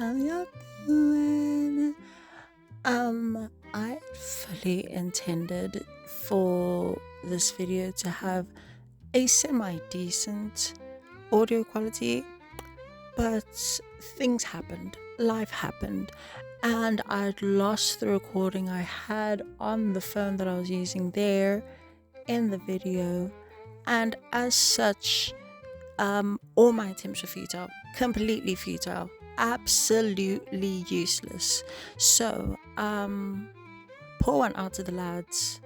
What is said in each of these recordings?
How y'all doing? I fully intended for this video to have a semi-decent audio quality, but things happened, life happened, and I'd lost the recording I had on the phone that I was using there in the video, and as such, all my attempts were futile, completely futile, absolutely useless. So, pour one out to the lads,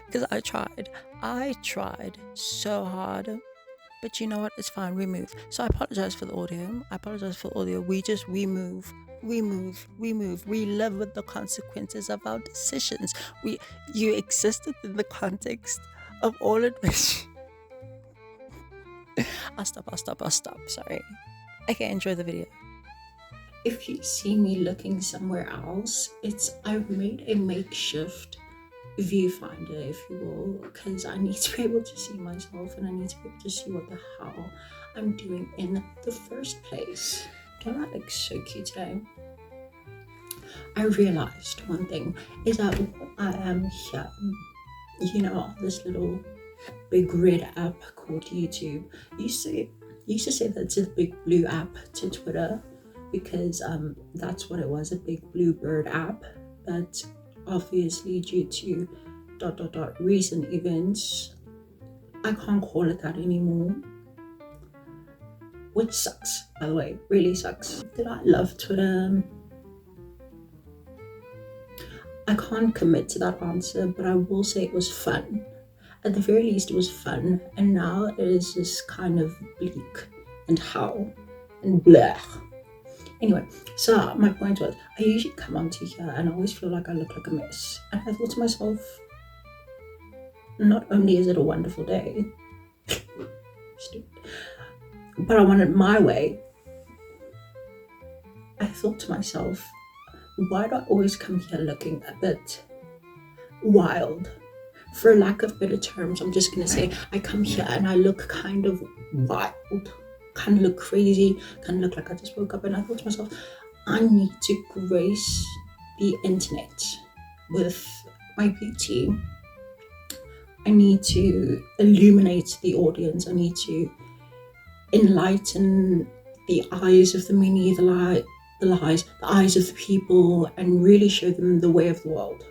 because I tried so hard, but you know what? It's fine. We move. So I apologize for the audio. We move. We live with the consequences of our decisions. You existed in the context of all of this. I'll stop. Sorry. Okay, enjoy the video. If you see me looking somewhere else, I've made a makeshift viewfinder, if you will, because I need to be able to see myself and I need to be able to see what the hell I'm doing in the first place. Don't I look so cute today? I realized one thing is that I am here, on this little big red app called YouTube. Used to say that it's a big blue app to Twitter because that's what it was, a big blue bird app, but obviously due to ... recent events, I can't call it that anymore, which sucks, by the way, really sucks. Did I love Twitter? I can't commit to that answer, but I will say it was fun. At the very least, it was fun, and now it is just kind of bleak and hell and blah. Anyway, so my point was, I usually come onto here and I always feel like I look like a mess. And I thought to myself, not only is it a wonderful day, stupid, but I want it my way. I thought to myself, why do I always come here looking a bit wild? For lack of better terms, I'm just gonna say I come here and I look kind of wild, kind of look crazy, kind of look like I just woke up. And I thought to myself, I need to grace the internet with my beauty. I need to illuminate the audience. I need to enlighten the eyes of the many, the eyes of the people, and really show them the way of the world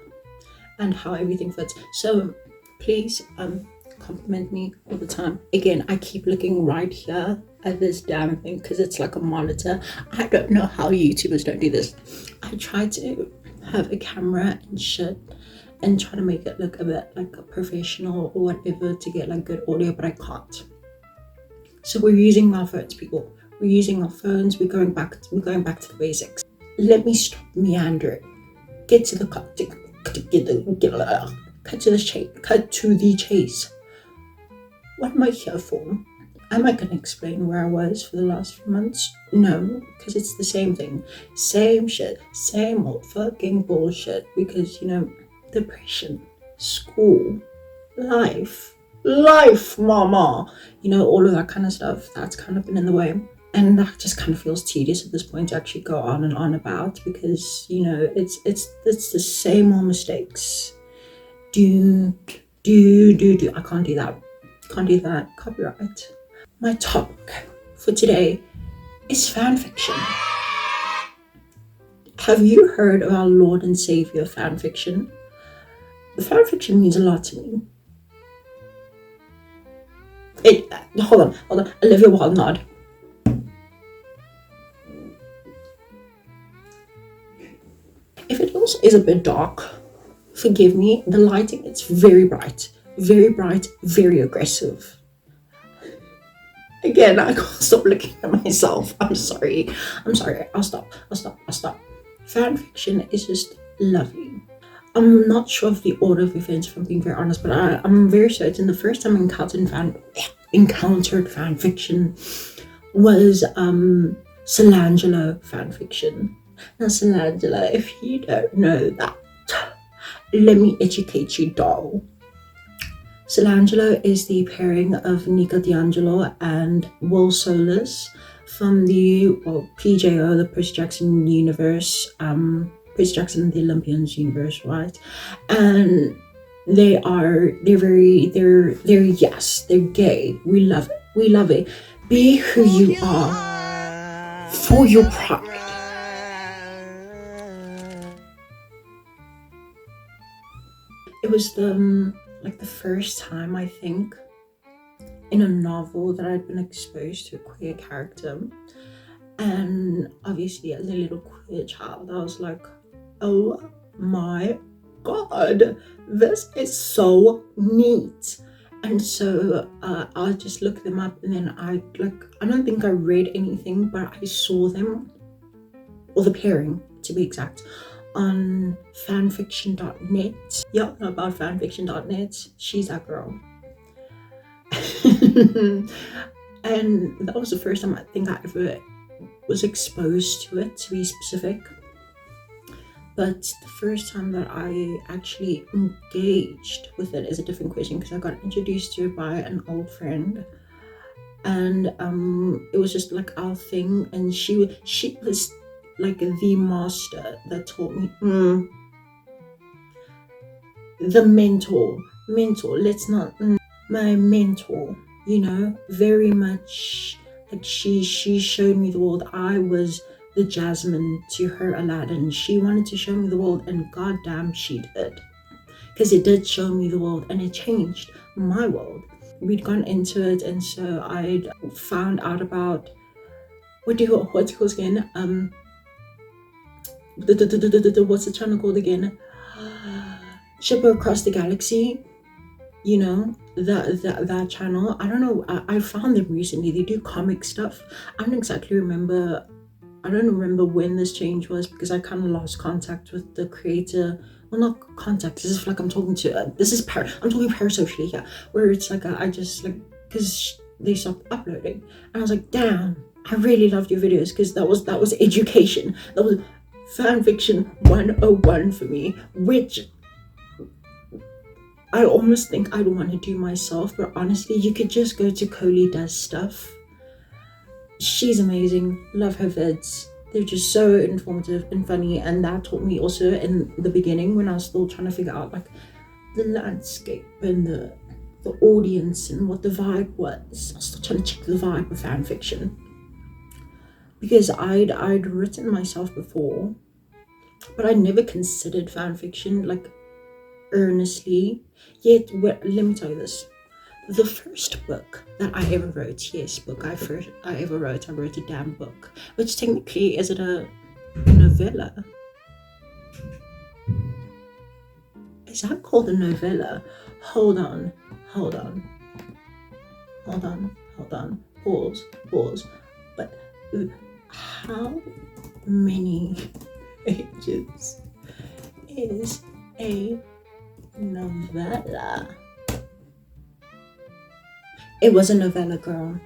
and how everything fits. So please compliment me all the time. Again, I keep looking right here at this damn thing because it's like a monitor. I don't know how YouTubers don't do this. I try to have a camera and shit and try to make it look a bit like a professional or whatever to get like good audio, but I can't. So we're using our phones, people. We're using our phones. We're going back to the basics. Let me stop meandering. Get to the cut to the chase. What am I here for? Am I going to explain where I was for the last few months? No, because it's the same thing. Same shit. Same old fucking bullshit. Because, depression, school, life, mama. All of that kind of stuff. That's kind of been in the way. And that just kind of feels tedious at this point to actually go on and on about because, it's the same old mistakes. Do. I can't do that. Copyright. My topic for today is fanfiction. Have you heard of our Lord and Savior fanfiction? Fanfiction means a lot to me. Hold on. Olivia Wilde nod. If it also is a bit dark, forgive me, the lighting, it's very bright, very aggressive. Again, I can't stop looking at myself. I'm sorry. I'll stop. Fanfiction is just lovely. I'm not sure of the order of events, if I'm being very honest, but I'm very certain the first time I encountered fanfiction was Solangelo fanfiction. Now, Solangelo, if you don't know that, let me educate you, doll. Solangelo is the pairing of Nico D'Angelo and Will Solis from the PJO, the Percy Jackson universe, Percy Jackson and the Olympians universe, right? And they're gay. We love it. We love it. Be who you are for your pride. It was the first time, I think, in a novel that I'd been exposed to a queer character. And obviously, as a little queer child, I was like, oh my god, this is so neat. And so I'll just look them up, and then I don't think I read anything, but I saw them, or the pairing to be exact, on fanfiction.net. Yeah, about fanfiction.net. She's that girl. And that was the first time I think I ever was exposed to it, to be specific. But the first time that I actually engaged with it is a different question, because I got introduced to it by an old friend, and it was just like our thing, and she was like the master that taught me, the mentor, let's not, my mentor, you know, very much like she showed me the world. I was the Jasmine to her Aladdin. She wanted to show me the world, and goddamn she did, because it did show me the world, and it changed my world. We'd gone into it, and so I'd found out about what's it called again? What's the channel called again? Shipper Across the Galaxy. You know, that channel. I don't know. I found them recently. They do comic stuff. I don't remember when this change was, because I kind of lost contact with the creator. Well, not contact. This is like I'm talking to. I'm talking parasocially here, where it's like I just like, because they stopped uploading, and I was like, damn, I really loved your videos, because that was education. That was fanfiction 101 for me, which I almost think I'd want to do myself. But honestly, you could just go to Coley Does Stuff. She's amazing. Love her vids. They're just so informative and funny, and that taught me also in the beginning, when I was still trying to figure out like the landscape and the audience and what the vibe was. I was still trying to check the vibe of fanfiction, because I'd written myself before, but I never considered fanfiction like earnestly. Yet, let me tell you this: the first book that I ever wrote, I wrote a damn book, which technically, is it a novella? Is that called a novella? Hold on. Pause. But how many pages is a novella? It was a novella, girl.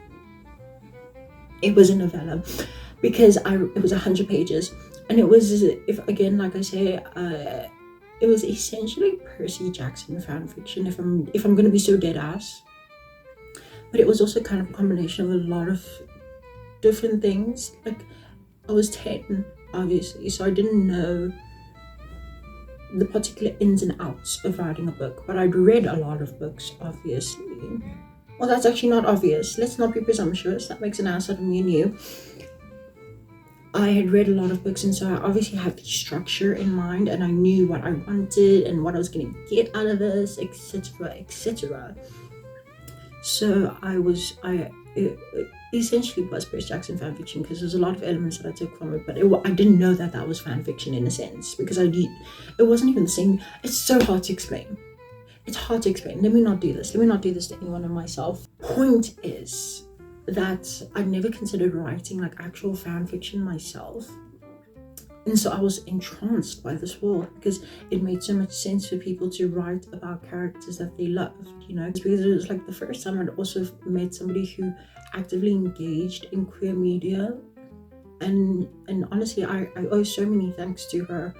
It was a novella, because it was 100 pages, and it was, if again, like I say, it was essentially Percy Jackson fanfiction, if I'm gonna be so dead ass. But it was also kind of a combination of a lot of different things. Like, I was 10, obviously, so I didn't know the particular ins and outs of writing a book, but I'd read a lot of books, obviously. Well, that's actually not obvious. Let's not be presumptuous. That makes an ass out of me and you. I had read a lot of books, and so I obviously had the structure in mind, and I knew what I wanted and what I was going to get out of this, etc. So it essentially was Percy Jackson fanfiction, because there's a lot of elements that I took from it, but I didn't know that was fanfiction in a sense, because it wasn't even the same. It's so hard to explain. Let me not do this to anyone and myself. Point is that I never considered writing like actual fan fiction myself, and so I was entranced by this world, because it made so much sense for people to write about characters that they loved, you know, because it was like the first time I'd also met somebody who actively engaged in queer media, and honestly I owe so many thanks to her.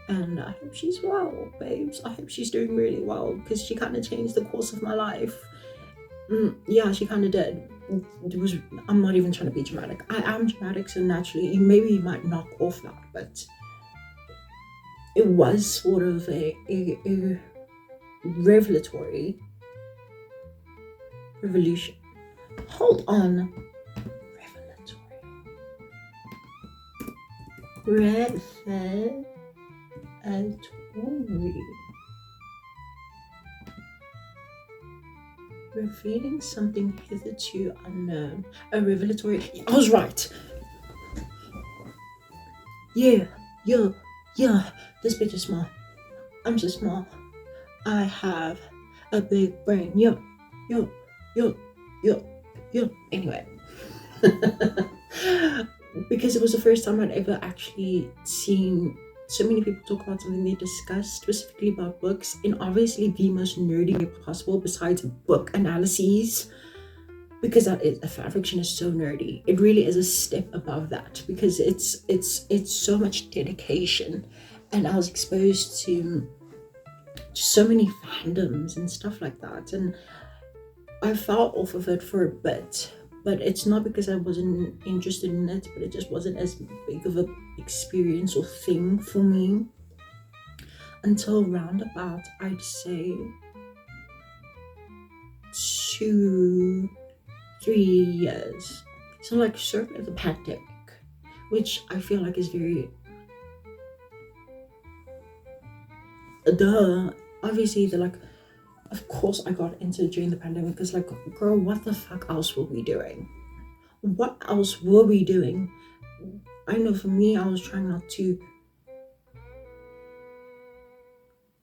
And I hope she's well, babes. I hope she's doing really well, because she kind of changed the course of my life. Yeah, she kind of did. I'm not even trying to be dramatic. I am dramatic, so naturally, maybe you might knock off that, but it was sort of a revelatory revolution. Hold on. Revelatory. Revealing something hitherto unknown. A revelatory. I was right. Yeah. This bitch is small. I'm so small. I have a big brain. Yo. Anyway. Because it was the first time I'd ever actually seen so many people talk about something they discussed, specifically about books, in obviously the most nerdy way possible besides book analyses, because that is, fanfiction is so nerdy. It really is a step above that, because it's so much dedication, and I was exposed to so many fandoms and stuff like that, and I fell off of it for a bit. But it's not because I wasn't interested in it, but it just wasn't as big of an experience or thing for me until round about, I'd say, 2-3 years. So like circa the pandemic, which I feel like is very obviously the like, of course I got into it during the pandemic, because like, girl, what the fuck else were we doing? What else were we doing? I know for me, I was trying not to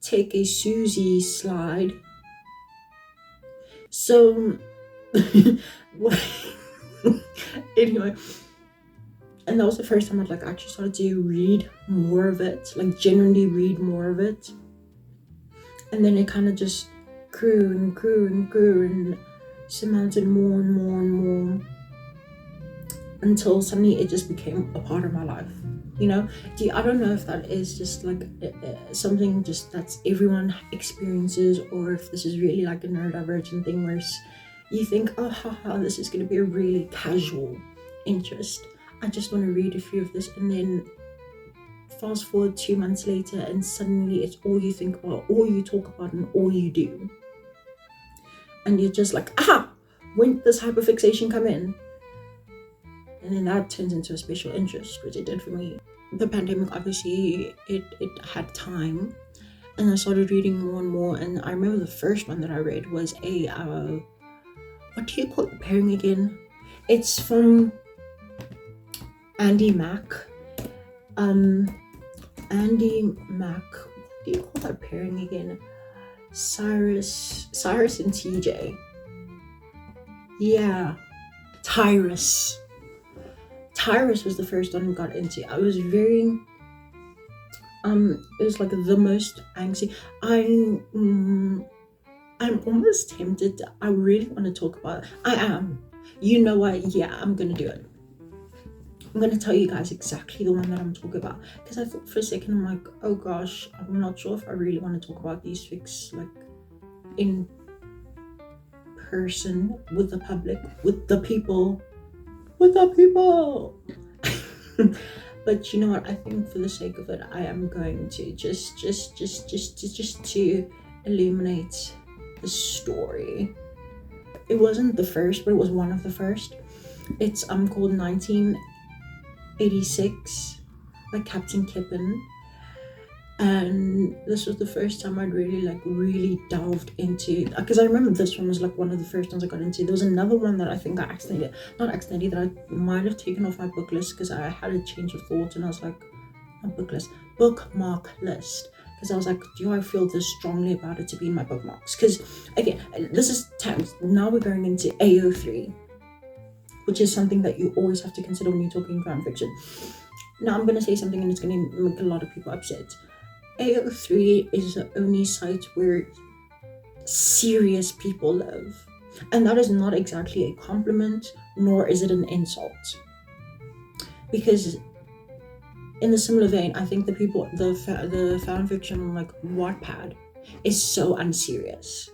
take a Susie slide. So anyway, and that was the first time I'd like actually started to read more of it, like genuinely read more of it. And then it kind of just grew and surmounted more and more until suddenly it just became a part of my life. You know, I don't know if that is just like something just that's everyone experiences, or if this is really like a neurodivergent thing where you think, oh haha, this is going to be a really casual interest. I just want to read a few of this, and then fast forward 2 months later and suddenly it's all you think about, all you talk about, and all you do. And you're just like, when did this hyperfixation come in? And then that turns into a special interest, which it did for me. The pandemic, obviously, it had time, and I started reading more and more. And I remember the first one that I read was a, what do you call the pairing again? It's from Andy Mack. Andy Mack, what do you call that pairing again? Cyrus and TJ. Yeah, Tyrus was the first one I got into. I was very it was like the most angsty. I'm almost tempted to, I really want to talk about it. I am, you know what, yeah, I'm gonna do it. I'm going to tell you guys exactly the one that I'm talking about, because I thought for a second, I'm like, oh gosh, I'm not sure if I really want to talk about these fics like in person with the public, with the people. But you know what, I think for the sake of it, I am going to just to illuminate the story. It wasn't the first, but it was one of the first. It's called 1986 by Captain Kippen, and this was the first time I'd really delved into, because I remember this one was like one of the first ones I got into. There was another one that I think I that I might have taken off my book list, because I had a change of thought, and I was like, not book list, bookmark list, because I was like, do I feel this strongly about it to be in my bookmarks? Because again, this is times, now we're going into AO3, which is something that you always have to consider when you're talking fan fiction. Now I'm going to say something and it's going to make a lot of people upset. AO3 is the only site where serious people live. And that is not exactly a compliment, nor is it an insult. Because in the similar vein, I think the fan fiction on like Wattpad is so unserious,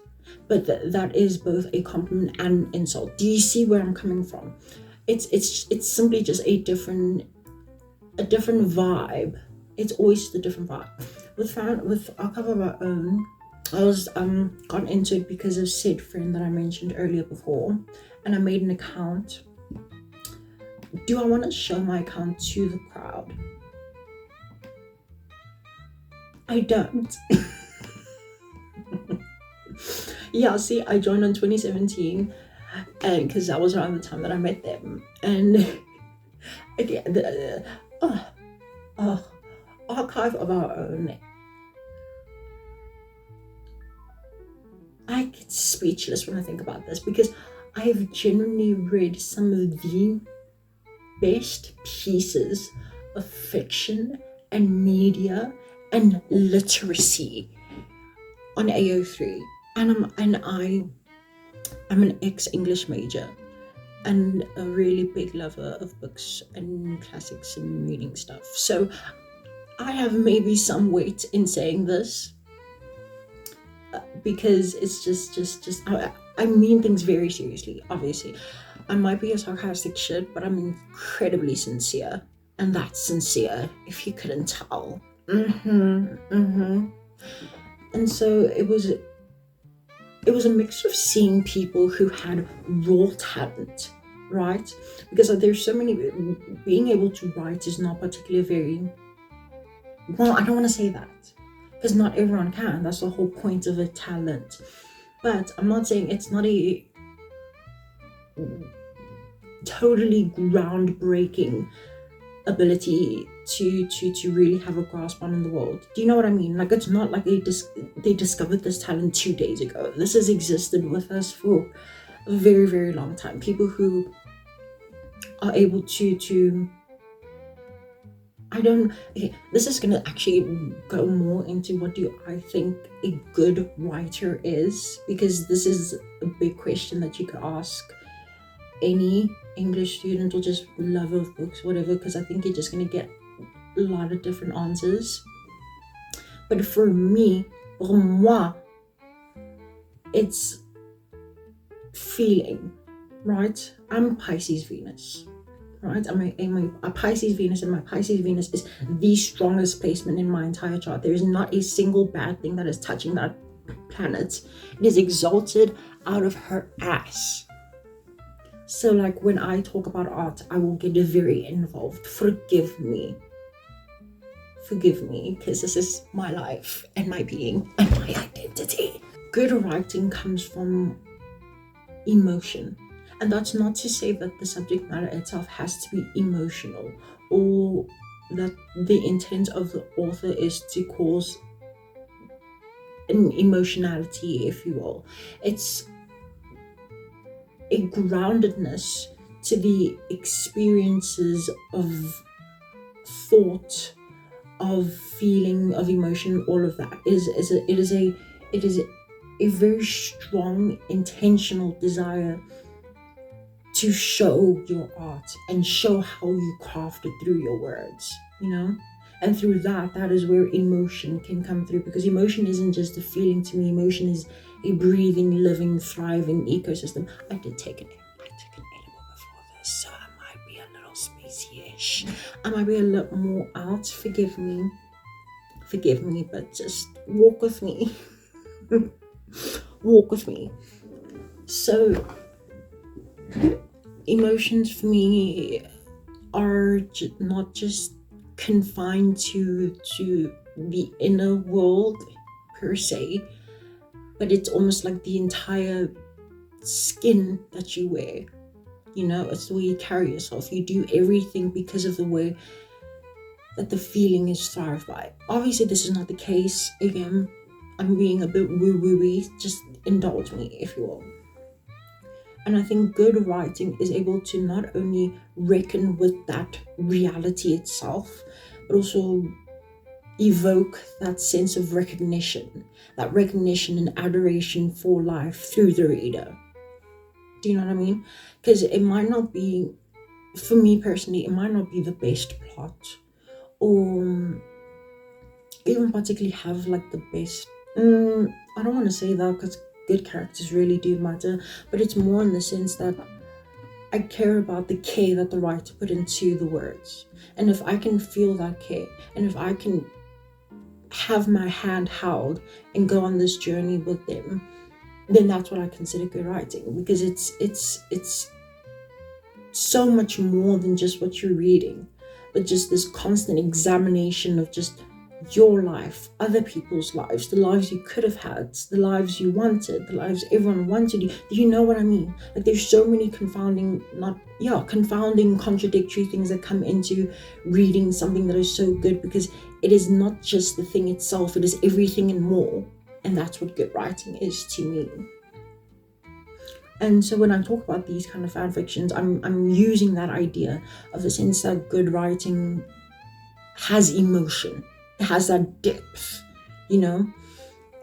but that is both a compliment and insult. Do you see where I'm coming from? It's simply just a different vibe. It's always the different vibe. With Archive of Our Own, I was got into it because of said friend that I mentioned earlier before, and I made an account. Do I want to show my account to the crowd? I don't. Yeah, see, I joined in 2017, and because that was around the time that I met them, and again, Archive of Our Own. I get speechless when I think about this, because I've genuinely read some of the best pieces of fiction and media and literacy on AO3, and I'm an ex-English major and a really big lover of books and classics and reading stuff. So I have maybe some weight in saying this, because it's just I mean things very seriously. Obviously, I might be a sarcastic shit, but I'm incredibly sincere, and that's sincere if you couldn't tell. And so it was a mix of seeing people who had raw talent, right? Because there's so many, being able to write is not particularly very, well, I don't want to say that, because not everyone can. That's the whole point of a talent. But I'm not saying it's not a totally groundbreaking ability to really have a grasp on in the world. Do you know what I mean? Like, it's not like they discovered this talent 2 days ago. This has existed with us for a very, very long time. People who are able to this is gonna actually go more into what do I think a good writer is, because this is a big question that you could ask any English student or just lover of books, whatever, because I think you're just gonna get a lot of different answers. But for me, pour moi, it's feeling, right? I'm Pisces Venus. Right, I'm a Pisces Venus, and my Pisces Venus is the strongest placement in my entire chart. There is not a single bad thing that is touching that planet. It is exalted out of her ass. So like when I talk about art, I will get very involved. Forgive me, because this is my life and my being and my identity. Good writing comes from emotion. And that's not to say that the subject matter itself has to be emotional, or that the intent of the author is to cause an emotionality, if you will. It's a groundedness to the experiences of thought, of feeling, of emotion, all of that. It is a very strong, intentional desire to show your art and show how you craft it through your words, you know? And through that is where emotion can come through, because emotion isn't just a feeling to me. Emotion is a breathing, living, thriving ecosystem. I did take an edible before this, so I might be a little spacey-ish. I might be a little more out. Forgive me, but just walk with me. Walk with me. So emotions for me are not just confined to the inner world per se, but it's almost like the entire skin that you wear. You know, it's the way you carry yourself. You do everything because of the way that the feeling is thrived by. Obviously, this is not the case. Again, I'm being a bit woo-woo-y. Just indulge me, if you will. And I think good writing is able to not only reckon with that reality itself, but also evoke that sense of recognition and adoration for life through the reader. Do you know what I mean? Because it might not be, for me personally, it might not be the best plot or even particularly have like the best. I don't want to say that because good characters really do matter, but it's more in the sense that I care about the care that the writer put into the words. And if I can feel that care, and if I can have my hand held and go on this journey with them, then that's what I consider good writing, because it's so much more than just what you're reading, but just this constant examination of just your life, other people's lives, the lives you could have had, the lives you wanted, the lives everyone wanted you. Do you know what I mean? Like, there's so many confounding, contradictory things that come into reading something that is so good, because it is not just the thing itself, it is everything and more. And that's what good writing is to me. And so when I talk about these kind of fan fictions, I'm using that idea of the sense that good writing has emotion. It has that depth, and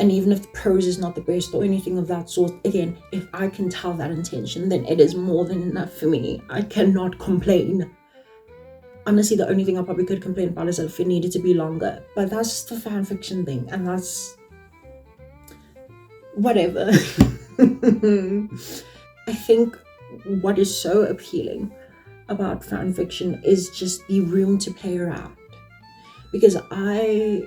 even if the prose is not the best or anything of that sort, again, if I can tell that intention, then it is more than enough for me. I cannot complain. Honestly, the only thing I probably could complain about is if it needed to be longer, but that's the fan fiction thing, and that's whatever. I think what is so appealing about fan fiction is just the room to play around, because I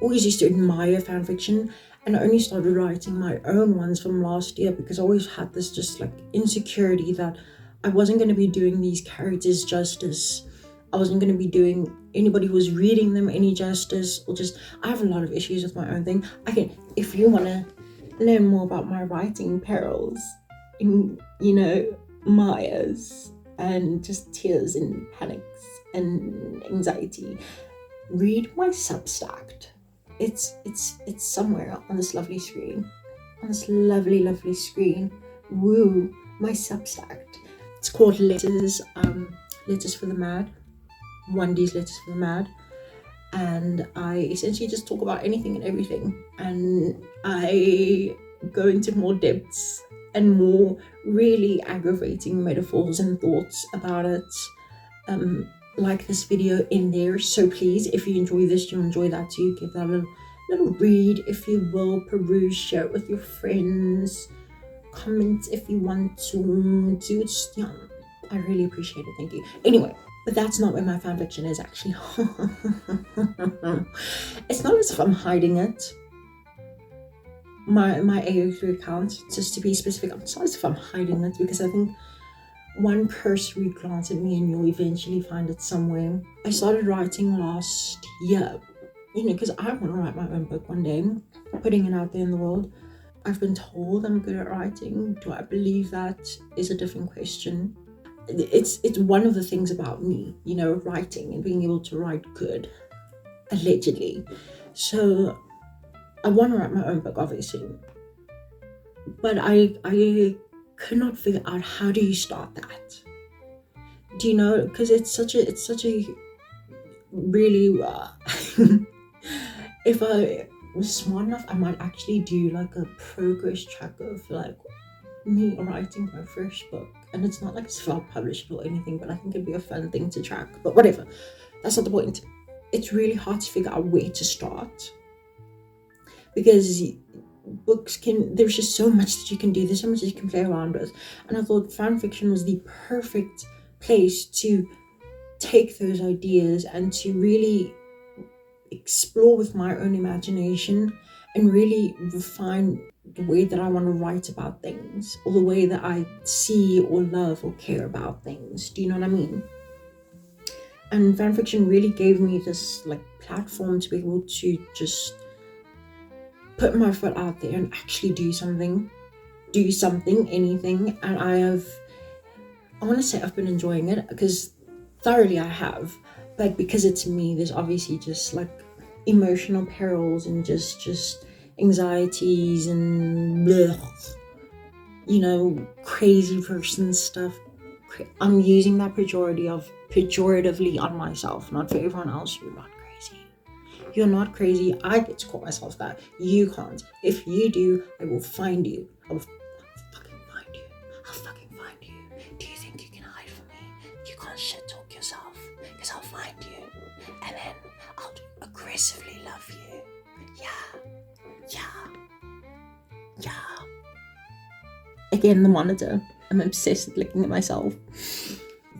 always used to admire fan fiction, and I only started writing my own ones from last year because I always had this just like insecurity that I wasn't going to be doing these characters justice. I wasn't going to be doing anybody who was reading them any justice, or just, I have a lot of issues with my own thing. If you want to learn more about my writing perils, in, Maya's, and just tears and panics and anxiety, read my Substack. It's somewhere on this lovely screen. On this lovely, lovely screen. Woo, my Substack. It's called Letters for the Mad. 1D's Letters for the Mad. And I essentially just talk about anything and everything. And I go into more depths and more really aggravating metaphors and thoughts about it. Like this video in there, so please, if you enjoy this, you enjoy that too, give that a little read, if you will, peruse, share it with your friends, comment if you want to, do it. I really appreciate it, thank you. Anyway, but that's not where my fanfiction is actually. It's not as if I'm hiding it. My AO3 account, just to be specific, it's not as if I'm hiding it, because I think one cursory glance at me and you'll eventually find it somewhere. I started writing last year, because I want to write my own book one day, putting it out there in the world. I've been told I'm good at writing. Do I believe that is a different question. It's one of the things about me, writing and being able to write good, allegedly. So I want to write my own book, obviously, but I could not figure out, how do you start that? Do you know? Because it's such a really if I was smart enough, I might actually do like a progress track of like me writing my first book. And it's not like it's self-published or anything, but I think it'd be a fun thing to track. But whatever, that's not the point. It's really hard to figure out where to start, because there's just so much that you can do, there's so much that you can play around with. And I thought fan fiction was the perfect place to take those ideas and to really explore with my own imagination and really refine the way that I want to write about things, or the way that I see or love or care about things. Do you know what I mean? And fan fiction really gave me this like platform to be able to just put my foot out there and actually do something, anything. And I want to say I've been enjoying it, because thoroughly I have, but because it's me, there's obviously just like emotional perils and just anxieties and blech, crazy person stuff. I'm using that pejoratively on myself, not for everyone else. You're not crazy. You're not crazy. I get to call myself that. You can't. If you do, I will find you. I will fucking find you. I'll fucking find you. Do you think you can hide from me? You can't shit talk yourself, because I'll find you and then I'll aggressively love you. Yeah. Again, the monitor. I'm obsessed with looking at myself.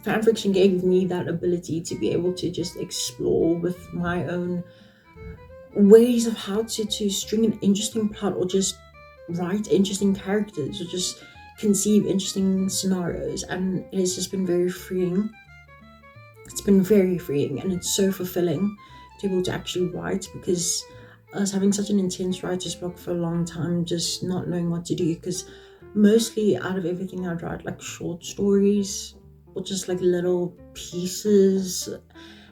Fanfiction gave me that ability to be able to just explore with my own ways of how to string an interesting plot, or just write interesting characters, or just conceive interesting scenarios, and it has just been very freeing. It's been very freeing, and it's so fulfilling to be able to actually write, because I was having such an intense writer's block for a long time, just not knowing what to do, because mostly out of everything I'd write like short stories or just like little pieces,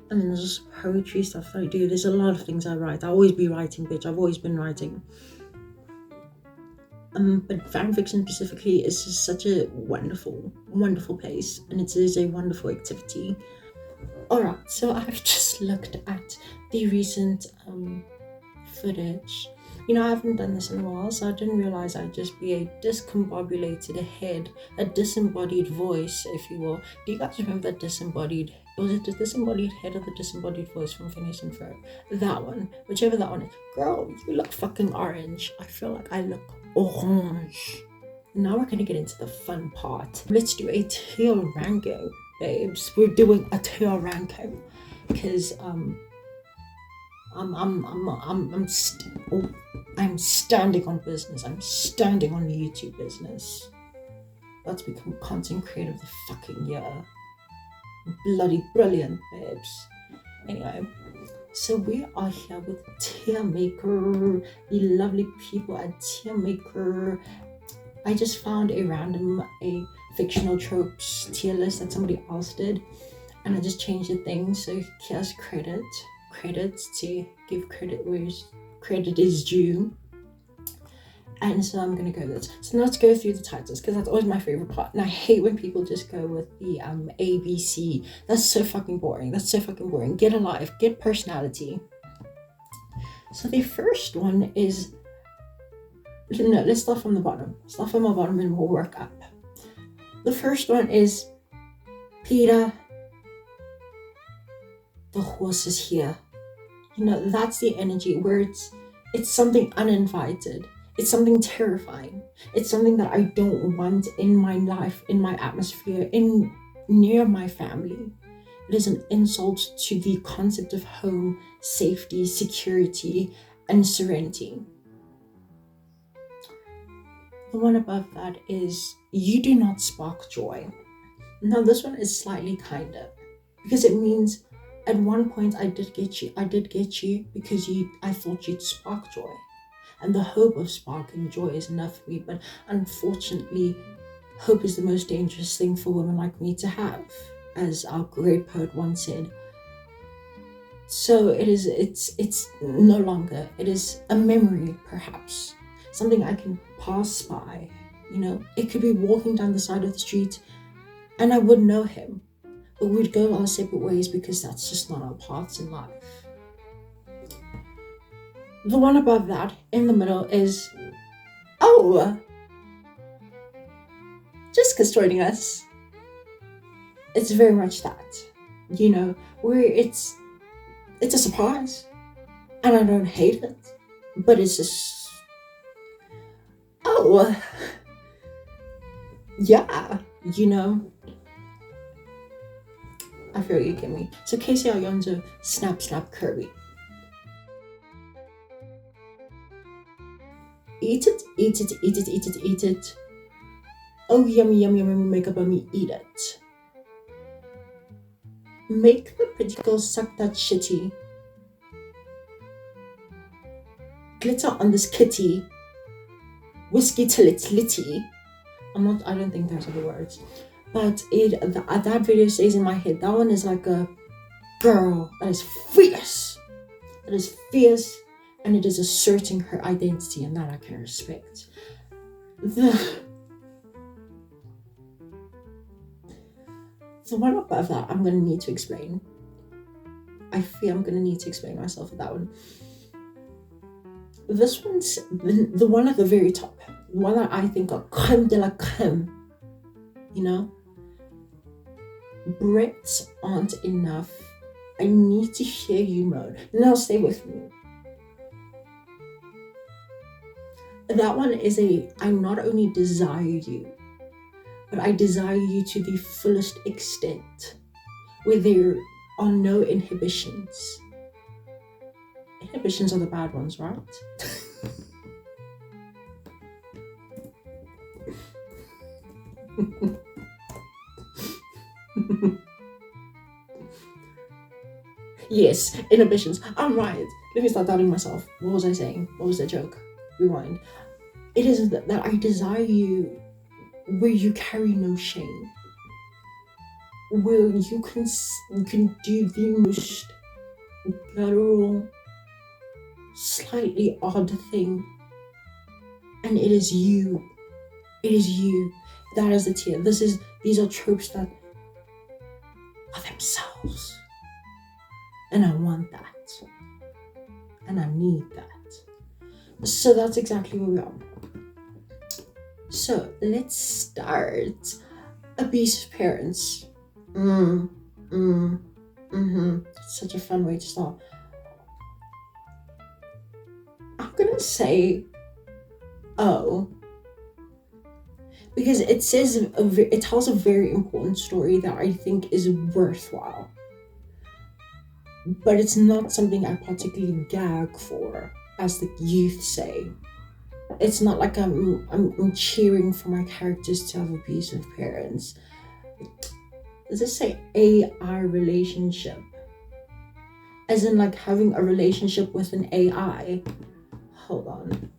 and then there's just poetry stuff that I do. There's a lot of things I write. I'll always be writing, bitch. I've always been writing. But fanfiction specifically is just such a wonderful, wonderful place, and it is a wonderful activity. Alright, so I've just looked at the recent footage. You know, I haven't done this in a while, so I didn't realize I'd just be a discombobulated head, a disembodied voice, if you will. Do you guys remember that disembodied? Was it the disembodied head or the disembodied voice from Phineas and Ferb? That one, whichever that one is. Girl, you look fucking orange. I feel like I look orange. Now we're gonna get into the fun part. Let's do a tier ranking, babes. We're doing a tier ranking because I'm standing on business. I'm standing on YouTube business. Let's become content creator of the fucking year. Bloody brilliant, babes. Anyway, so we are here with Tier Maker, the lovely people at Tier Maker. I just found a fictional tropes tier list that somebody else did, and I just changed the thing. So here's credits to give credit where credit is due. And so I'm gonna go with this. So now let's go through the titles, because that's always my favorite part. And I hate when people just go with the ABC. That's so fucking boring. Get a life, get personality. So the first one is, no, let's start from the bottom. Start from the bottom and we'll work up. The first one is Peter. The horse is here. You know, that's the energy where it's something uninvited. It's something terrifying. It's something that I don't want in my life, in my atmosphere, near my family. It is an insult to the concept of home, safety, security, and serenity. The one above that is, you do not spark joy. Now this one is slightly kinder, because it means at one point I did get you because I thought you'd spark joy. And the hope of sparking joy is enough for me, but unfortunately, hope is the most dangerous thing for women like me to have, as our great poet once said. So it's no longer, it is a memory, perhaps, something I can pass by. You know, it could be walking down the side of the street and I wouldn't know him, but we'd go our separate ways because that's just not our paths in life. The one above that, in the middle, is, oh, Jessica's joining us. It's very much that, you know, where it's a surprise, and I don't hate it, but it's just, oh, yeah, you know. I feel you get me. So Casey Alonso, snap, snap, Kirby. Eat it, eat it, eat it, eat it, eat it. Oh, yummy, yummy, yummy, makeup on me, eat it. Make the pretty girl suck that shitty. Glitter on this kitty. Whiskey till it's litty. I don't think there's other words. But that video stays in my head. That one is like a girl that is fierce. That is fierce. And it is asserting her identity, and that I can respect. The one above that, I'm going to need to explain. I feel I'm going to need to explain myself with that one. This one's the one at the very top. The one that I think are creme de la creme. You know? Brits aren't enough I need to hear you mode. Now stay with me. That one is I not only desire you, but I desire you to the fullest extent, where there are no inhibitions. Inhibitions are the bad ones, right? Yes, inhibitions. I'm right. Let me start doubting myself. What was I saying? What was the joke? Rewind. It is that I desire you where you carry no shame, where you can do the most guttural, slightly odd thing, and it is you. It is you. That is the tier. These are tropes that are themselves. And I want that. And I need that. So that's exactly where we are. So let's start. Abusive parents. Such a fun way to start. I'm gonna say because it tells a very important story that I think is worthwhile. But it's not something I particularly gag for, as the youth say. It's not like I'm cheering for my characters to have abusive parents. Does it say AI relationship? As in like having a relationship with an AI? Hold on.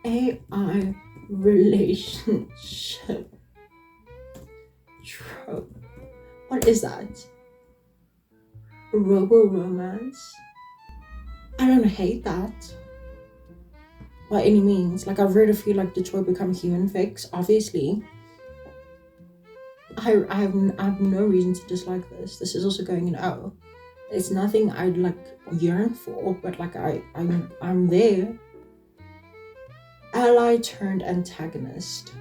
AI relationship trope. What is that? Robo-romance? I don't hate that by any means. Like, I've read a few like Detroit Become Human fics, obviously. I have no reason to dislike this. This is also going in O. It's nothing I'd like yearn for, but like I'm there. Ally turned antagonist.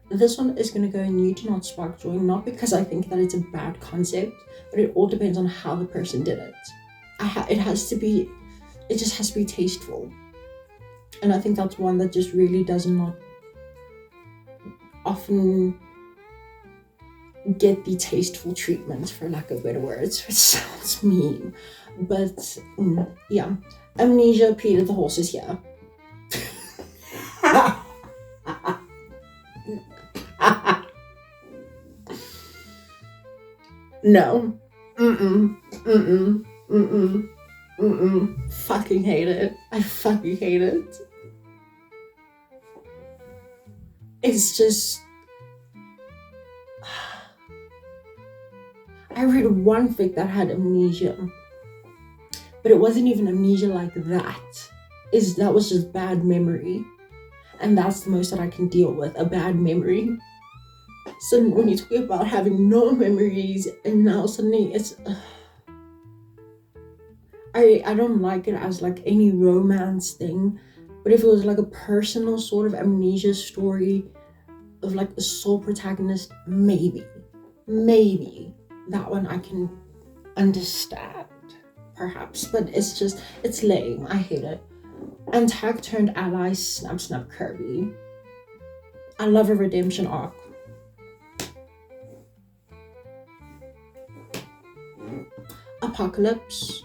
This one is going to go in you do not spark joy, not because I think that it's a bad concept, but it all depends on how the person did it. It just has to be tasteful. And I think that's one that just really does not often get the tasteful treatment, for lack of better words, which sounds mean. But yeah, amnesia, Peter the horse is here. No. Fucking hate it. I fucking hate it. It's just... I read one fic that had amnesia, but it wasn't even amnesia like that. That was just bad memory. And that's the most that I can deal with, a bad memory. So when you talk about having no memories and now suddenly it's... I don't like it as like any romance thing, but if it was like a personal sort of amnesia story of like a sole protagonist, maybe that one I can understand, perhaps, but it's lame. I hate it. Antag turned ally, snap Kirby. I love a redemption arc. Apocalypse.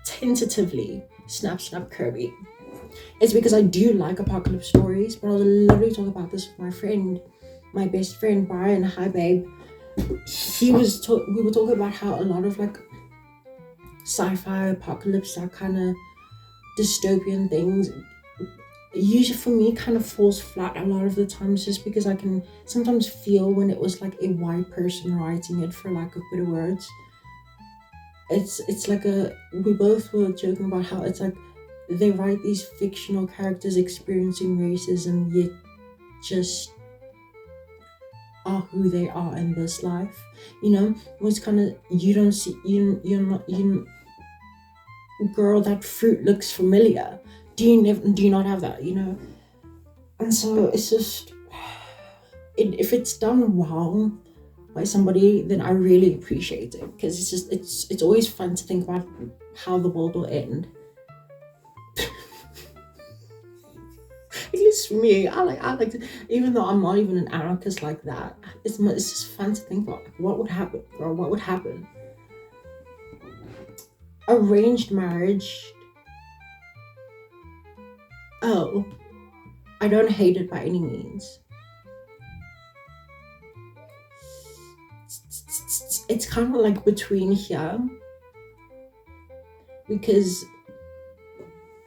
Tentatively, snap Kirby. It's because I do like apocalypse stories, but I was literally talking about this with my friend, my best friend Brian. Hi babe. We were talking about how a lot of like sci-fi apocalypse, that kind of dystopian things, usually for me kind of falls flat a lot of the times, just because I can sometimes feel when it was like a white person writing it, for lack of better words. It's like we both were joking about how it's like they write these fictional characters experiencing racism, yet just are who they are in this life, you know. It's kind of, you don't see, you're not girl, that fruit looks familiar. Do you not have that, you know? And so it's just, if it's done well by somebody, then I really appreciate it, because it's always fun to think about how the world will end. At least for me, I like to, even though I'm not even an anarchist like that, it's just fun to think about, like, what would happen, or what would happen. Arranged marriage, oh, I don't hate it by any means. It's kind of like between here, because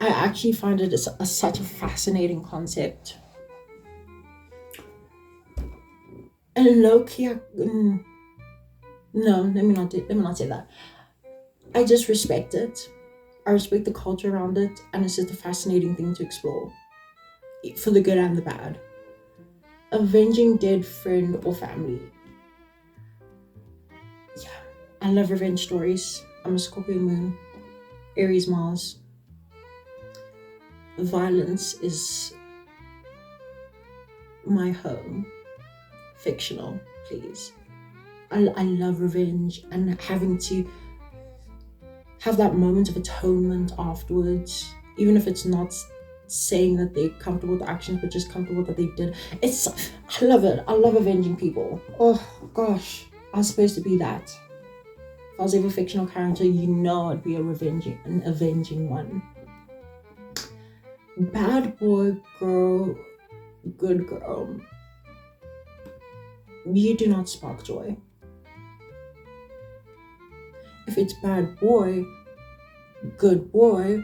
I actually find it such a fascinating concept. And low-key, no, let me not say that. I just respect it. I respect the culture around it, and it's just a fascinating thing to explore, for the good and the bad. Avenging dead friend or family. Yeah, I love revenge stories. I'm a Scorpio moon, Aries Mars. Violence is my home. Fictional, please. I love revenge, and having to have that moment of atonement afterwards, even if it's not saying that they're comfortable with the actions, but just comfortable with what they did. I love it. I love avenging people. Oh gosh, I was supposed to be that. If I was ever a fictional character, you know I'd be an avenging one. Bad boy, girl, good girl. You do not spark joy. If it's bad boy, good boy,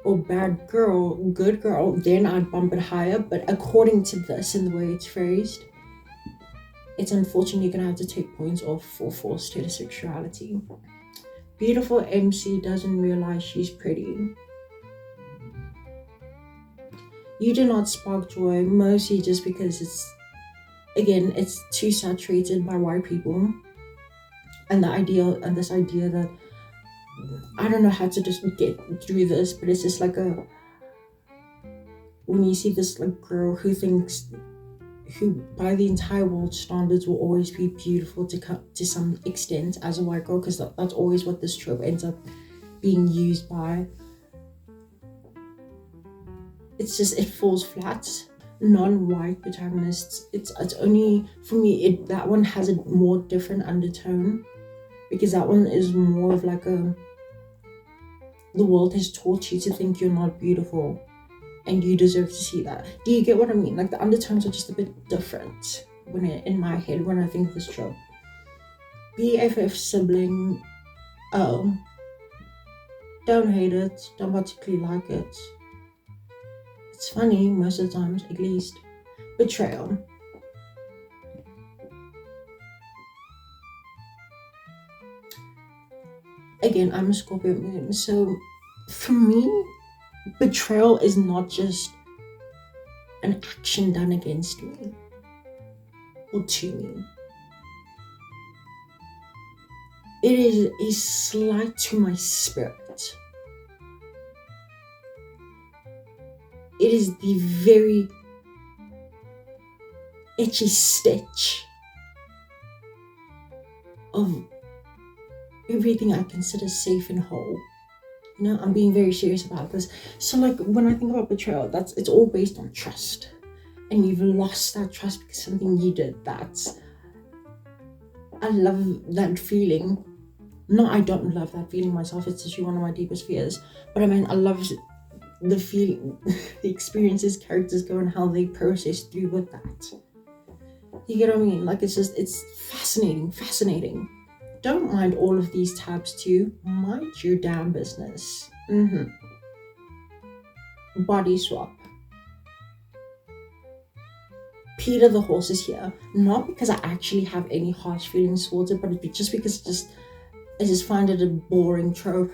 or bad girl, good girl, then I'd bump it higher. But according to this and the way it's phrased, it's unfortunately gonna have to take points off for forced heterosexuality. Beautiful MC doesn't realize she's pretty. You do not spark joy, mostly just because it's too saturated by white people, and this idea that, I don't know how to just get through this, but it's just like when you see this like girl who by the entire world standards will always be beautiful to some extent as a white girl, because that's always what this trope ends up being used by. It's just, it falls flat. Non-white protagonists, it's only, for me, that one has a more different undertone, because that one is more of like the world has taught you to think you're not beautiful and you deserve to see that. Do you get what I mean? Like, the undertones are just a bit different in my head when I think of this trope. BFF sibling, oh, don't hate it, don't particularly like it. It's funny most of the times, at least. Betrayal. Again, I'm a Scorpio moon, so for me, betrayal is not just an action done against me or to me. It is a slight to my spirit. It is the very etchistitch of everything I consider safe and whole. You know, I'm being very serious about this. So like, when I think about betrayal, it's all based on trust. And you've lost that trust because something you did. I love that feeling. No, I don't love that feeling myself. It's actually one of my deepest fears. But I mean, I love the feeling, the experiences characters go and how they process through with that. You get what I mean? Like, it's fascinating. Don't mind all of these tabs too. Mind your damn business. Body swap. Peter the horse is here. Not because I actually have any harsh feelings towards it, but just because I just find it a boring trope.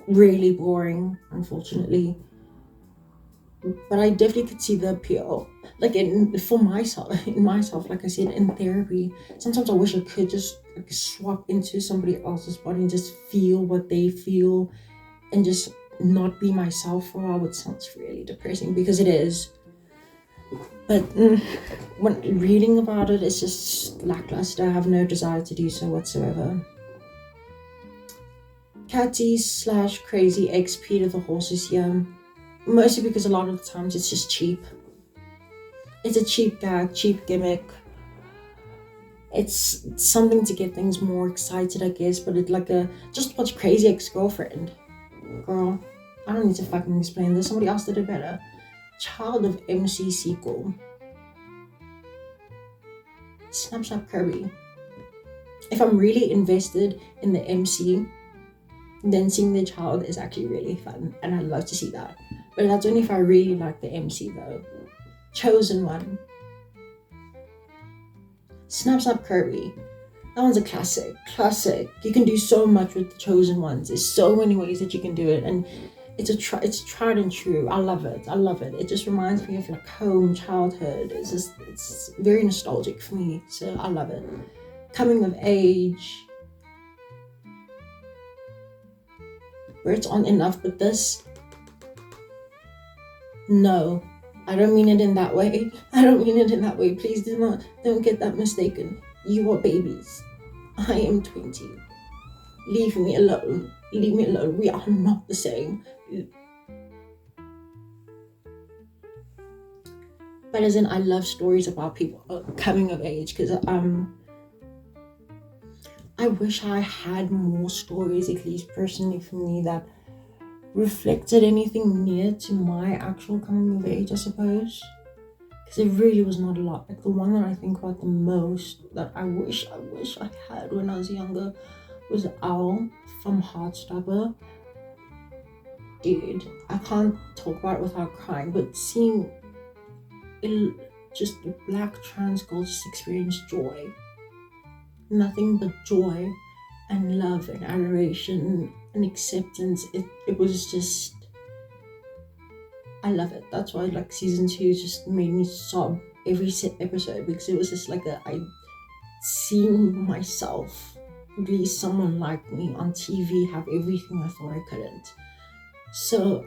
Really boring, unfortunately. but I definitely could see the appeal. Like for myself, like I said, in therapy, sometimes I wish I could just like swap into somebody else's body and just feel what they feel, and just not be myself for a while, which sounds really depressing because it is. But when reading about it, it's just lackluster. I have no desire to do so whatsoever. Catty / crazy XP to the horses here. Mostly because a lot of the times it's just cheap. It's a cheap gag, cheap gimmick. It's something to get things more excited, I guess, but it's like just watch Crazy Ex-Girlfriend. Girl, I don't need to fucking explain this. Somebody else did it better. Child of MC sequel. Snap Kirby. If I'm really invested in the MC, then seeing the child is actually really fun, and I'd love to see that. But that's only if I really like the MC though. Chosen One. Snap Kirby. That one's a classic. You can do so much with the Chosen Ones. There's so many ways that you can do it, and it's tried and true. I love it. It just reminds me of like home, childhood. It's very nostalgic for me, so I love it. Coming of age, where it's on enough, but this, no, I don't mean it in that way. Please don't get that mistaken. You are babies. I am 20. Leave me alone. We are not the same. But as in, I love stories about people coming of age, because I wish I had more stories, at least personally for me, that reflected anything near to my actual coming of age, I suppose. Because it really was not a lot. Like the one that I think about the most, that I wish I had when I was younger, was Owl from Heartstopper. Dude, I can't talk about it without crying, but seeing it, just a black trans girl just experience joy. Nothing but joy and love and adoration and acceptance. It was just, I love it. That's why like season 2 just made me sob every episode, because it was just like I seeing myself, at least someone like me on TV, have everything I thought I couldn't. So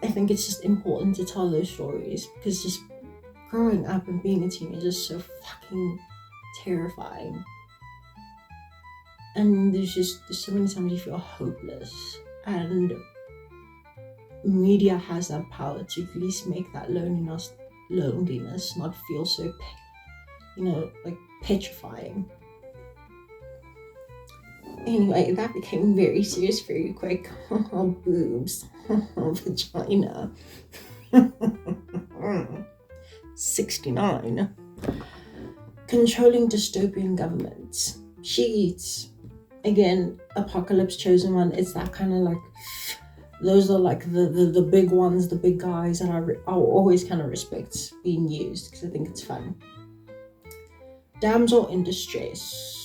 I think it's just important to tell those stories, because just growing up and being a teenager is so fucking terrifying. And there's so many times you feel hopeless, and media has that power to at least make that loneliness not feel so, like petrifying. Anyway, that became very serious very quick. Boobs. Vagina. 69. Controlling dystopian governments. Sheets. Again, Apocalypse, Chosen One. It's that kind of like, those are like the big ones, the big guys that I always kind of respect being used, because I think it's fun. Damsel in distress.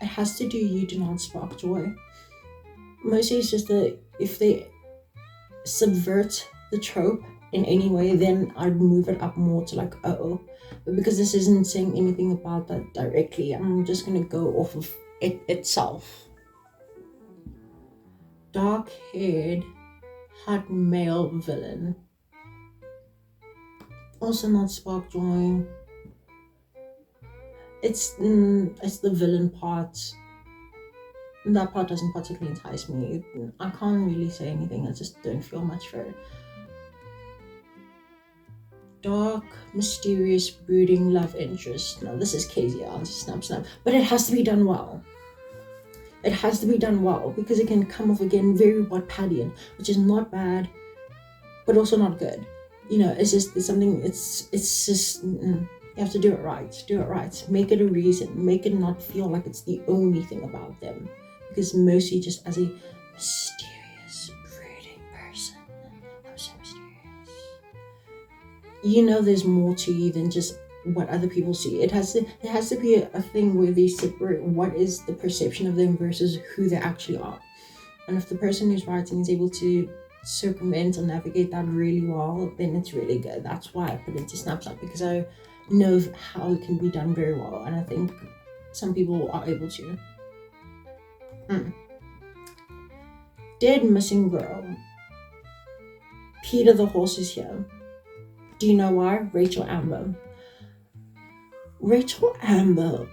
It has to do You Do Not Spark Joy. Mostly it's just that if they subvert the trope in any way, then I'd move it up more to like, uh-oh. But because this isn't saying anything about that directly, I'm just going to go off of it itself. Dark-haired, hot male villain. Also not spark joy. It's the villain part. That part doesn't particularly entice me. I can't really say anything. I just don't feel much for it. Dark, mysterious, brooding love interest. Now this is KZR, snap. But it has to be done well. Because it can come off again very wattpadian, which is not bad, but also not good. It's just you have to do it right. Make it a reason. Make it not feel like it's the only thing about them. Because mostly just as a mysterious, brooding person. I'm so mysterious. There's more to you than just what other people see. It has to be a thing where they separate what is the perception of them versus who they actually are. And if the person who's writing is able to circumvent or navigate that really well, then it's really good. That's why I put it into Snapchat, because I know how it can be done very well, and I think some people are able to. Dead missing girl. Peter the horse is here. Do you know why? Rachel Amber. Rachel Amber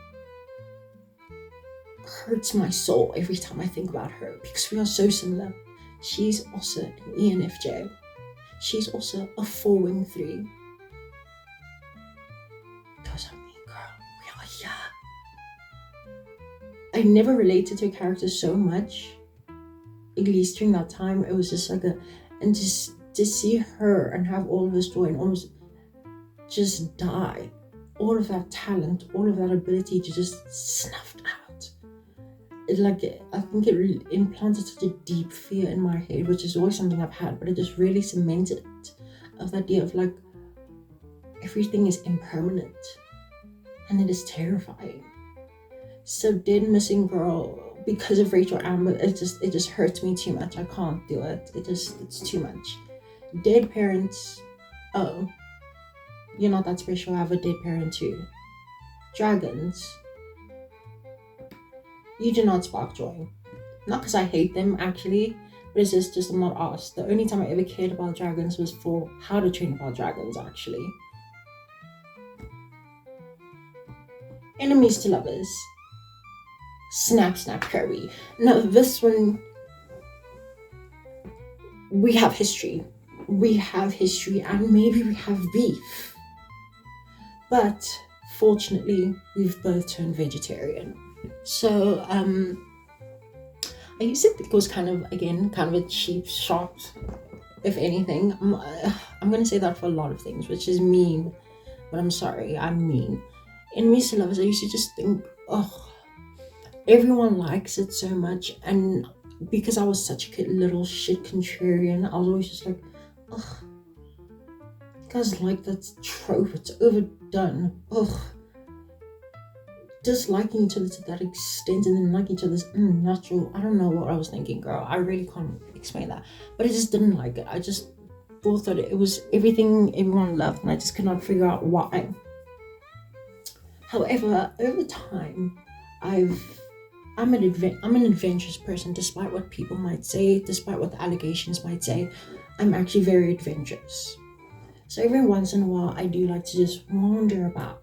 hurts my soul every time I think about her, because we are so similar. She's also an ENFJ. She's also a 4-wing 3. Those are me, girl. We are here. I never related to a character so much, at least during that time. It was just like and just to see her and have all of this joy and almost just die. All of that talent, all of that ability to just snuffed out. I think it really implanted such a deep fear in my head, which is always something I've had, but it just really cemented it, of the idea of like, everything is impermanent, and it is terrifying. So dead missing girl, because of Rachel Amber, it just hurts me too much. I can't do it. It's too much. Dead parents, oh, you're not that special. I have a dead parent too. Dragons, you do not spark joy. Not because I hate them, actually, but it's just I'm not asked. The only time I ever cared about dragons was for How to Train About Dragons, actually. Enemies to lovers. Snap, snap, Kirby. No, this one, we have history. We have history, and maybe we have beef. But fortunately, we've both turned vegetarian. So I used to think it was kind of a cheap shot, if anything. I'm gonna say that for a lot of things, which is mean, but I'm sorry, I'm mean. Enemies to lovers, I used to just think, everyone likes it so much, and because I was such a little shit contrarian, I was always just like, guys like that trope, it's overdone. Disliking each other to that extent, and then liking each other's natural. I don't know what I was thinking, girl. I really can't explain that, but I just didn't like it. I just thought that it was everything everyone loved, and I just could not figure out why. However, over time, I'm an adventurous person, despite what people might say, despite what the allegations might say. I'm actually very adventurous. So every once in a while, I do like to just wander about.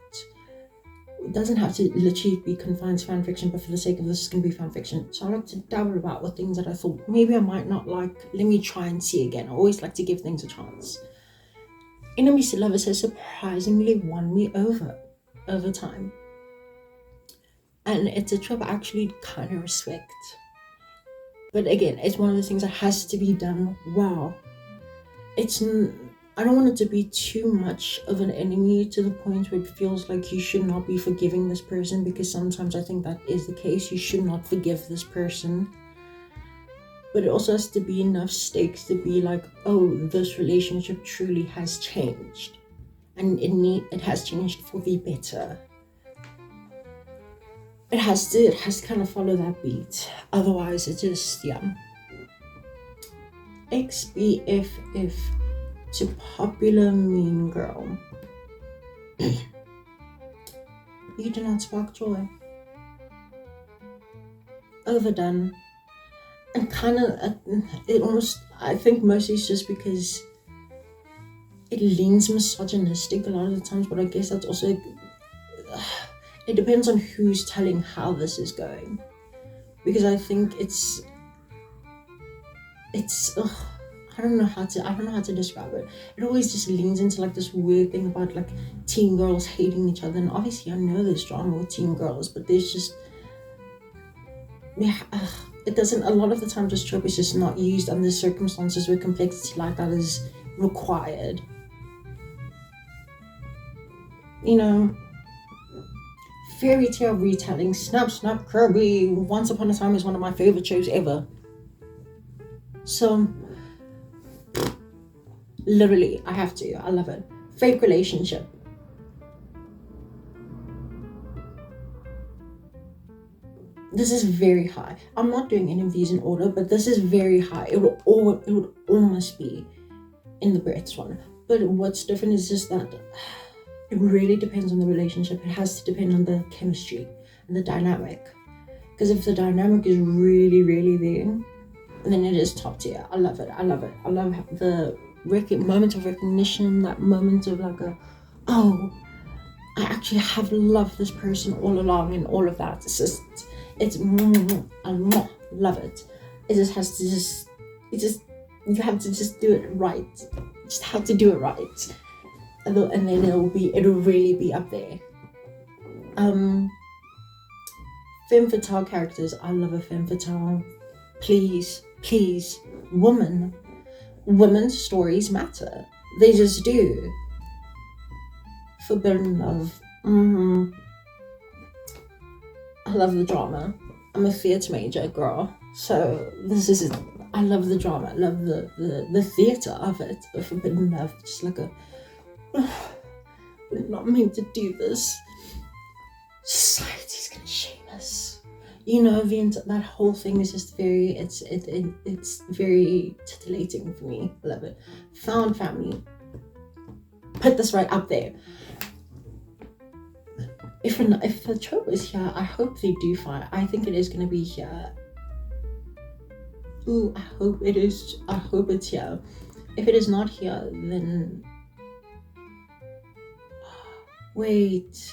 It doesn't have to literally be confined to fanfiction, but for the sake of this, it's going to be fanfiction. So I like to dabble about with things that I thought maybe I might not like. Let me try and see again. I always like to give things a chance. Enemies to lovers has surprisingly won me over time. And it's a trope I actually kind of respect. But again, it's one of those things that has to be done well. I don't want it to be too much of an enemy to the point where it feels like you should not be forgiving this person, because sometimes I think that is the case. You should not forgive this person. But it also has to be enough stakes to be like, oh, this relationship truly has changed. And it has changed for the better. It has to kind of follow that beat. Otherwise, it just, XBFF to popular mean girl. You do not spark joy. Overdone. And kind of, it almost, I think mostly it's just because it leans misogynistic a lot of the times, but I guess that's also, it depends on who's telling how this is going. Because I think it's I don't know how to describe it. It always just leans into like this weird thing about like teen girls hating each other. And obviously I know there's drama with teen girls, but there's just, it doesn't, a lot of the time this trope is just not used under circumstances where complexity like that is required. You know, fairy tale retelling, Snap Snap Kirby, Once Upon a Time is one of my favorite shows ever. So, literally, I have to. I love it. Fake relationship. This is very high. I'm not doing any of these in order, but this is very high. It would almost be in the breadth one. But what's different is just that it really depends on the relationship. It has to depend on the chemistry and the dynamic. Because if the dynamic is really, really there, then it is top tier. I love it. I love the moment of recognition, that moment of like oh, I actually have loved this person all along, and all of that. I love it. It just has to you have to just do it right. You just have to do it right, and then it'll really be up there. Femme fatale characters. I love a femme fatale. Please, women's stories matter. They just do. Forbidden love. I love the drama. I'm a theatre major girl, so I love the drama. I love the theatre of it. The forbidden love, just like we're not meant to do this. Society's gonna shame us. That whole thing is just very. It's very titillating for me. I love it. Found family. Put this right up there. If the trope is here, I hope they do find. I think it is going to be here. Ooh, I hope it is. I hope it's here. If it is not here, then wait.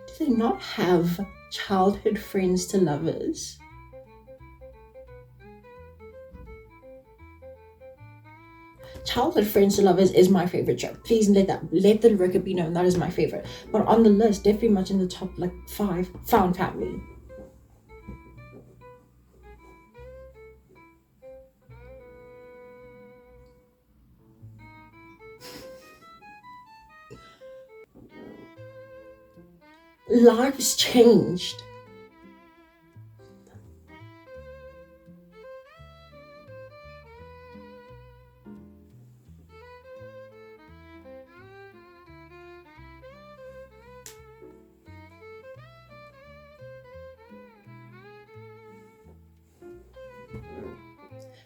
Do they not have childhood friends to lovers? Childhood friends to lovers is my favorite trope. Please let the record be known that is my favorite. But on the list, definitely much in the top 5, found family. Lives changed.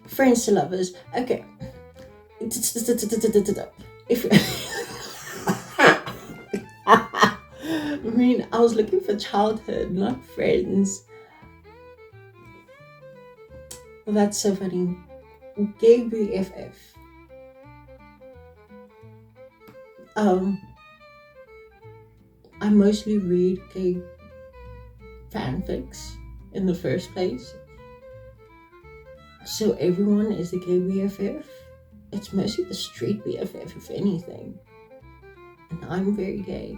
Friends to lovers. Okay. I was looking for childhood, not friends. Well, that's so funny. Gay BFF. I mostly read gay fanfics in the first place. So everyone is the gay BFF. It's mostly the straight BFF, if anything. And I'm very gay.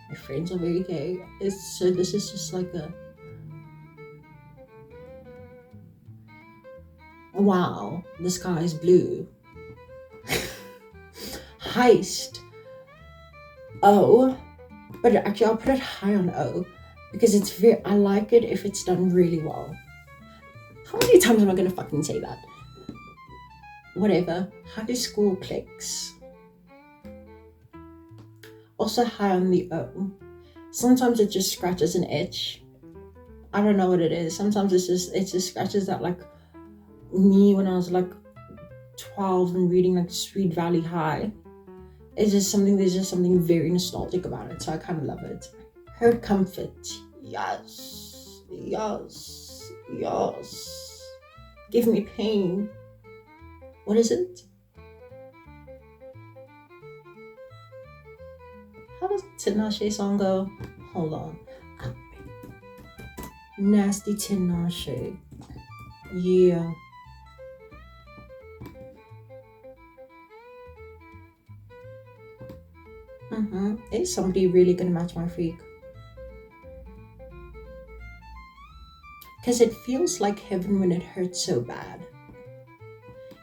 My friends are very gay. So this is just like a... Wow, the sky is blue. Heist. O. But actually I'll put it high on O. Because I like it if it's done really well. How many times am I going to fucking say that? Whatever. High school clicks. Also high on the O. Sometimes it just scratches an itch. I don't know what it is. Sometimes it just scratches that, like me when I was like 12 and reading like Sweet Valley High. There's just something very nostalgic about it. So I kind of love it. Her comfort. Yes. Give me pain. What is it? How does Tinashe song go? Hold on. Nasty Tinashe. Yeah. Is somebody really gonna match my freak? Because it feels like heaven when it hurts so bad.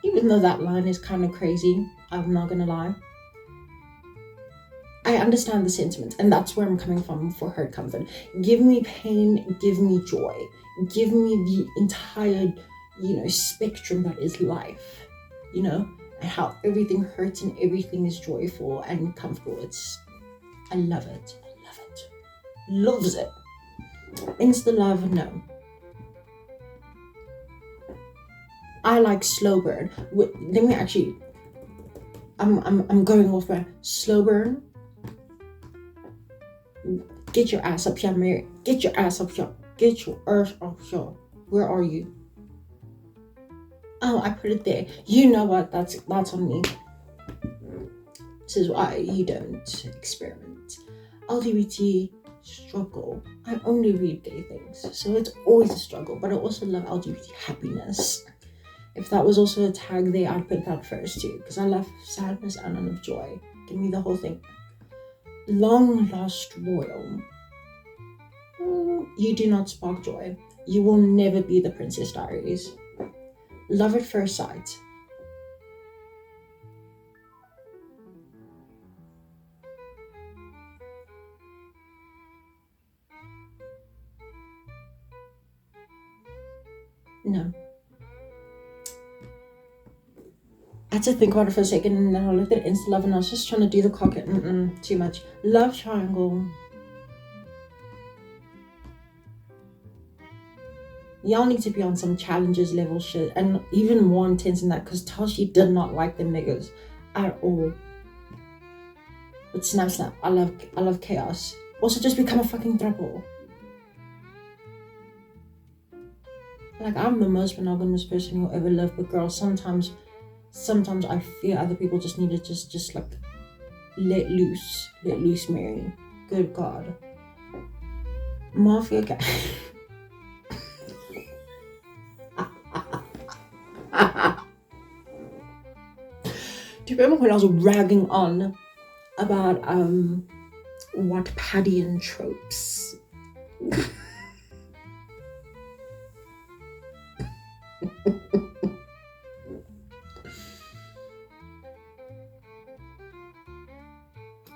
Even though that line is kind of crazy, I'm not gonna lie. I understand the sentiment, and that's where I'm coming from for Hurt Comfort. Give me pain, give me joy. Give me the entire, spectrum that is life, and how everything hurts and everything is joyful and comfortable. I love it. Loves it. Insta love, no. I like slow burn. Let me actually. I'm going off my slow burn. Get your ass up here, Mary. Get your ass up here. Get your ass up here. Where are you? Oh, I put it there. You know what? That's on me. This is why you don't experiment. LGBT struggle. I only read gay things, so it's always a struggle. But I also love LGBT happiness. If that was also a tag there, I'd put that first too, because I love sadness and I love joy. Give me the whole thing. Long lost royal. You do not spark joy. You will never be the Princess Diaries. Love at first sight. No. I had to think about it for a second, and then I looked at Insta Love and I was just trying to do the cock. Too much. Love triangle. Y'all need to be on some challenges level shit, and even more intense than that, because Tashi did not like them niggas at all. But snap, I love chaos. Also, just become a fucking throuple. Like, I'm the most monogamous person who ever lived, but girl, sometimes I fear other people just need to just like let loose, Mary. Good God. Mafia cat. Do you remember when I was ragging on about wattpadian tropes?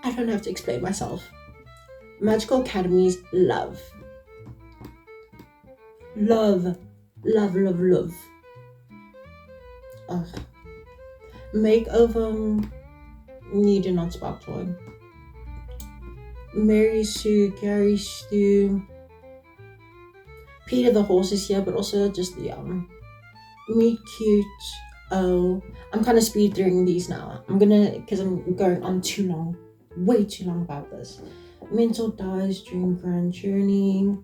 I don't have to explain myself. Magical Academies, love. Ugh. Makeover, you do not spark joy. Mary Sue, Gary Stu, Peter the horse is here, but also just the meet cute. Oh, I'm kind of speed through these now. Because I'm going on too long, way too long about this. Mental dies during grand journey.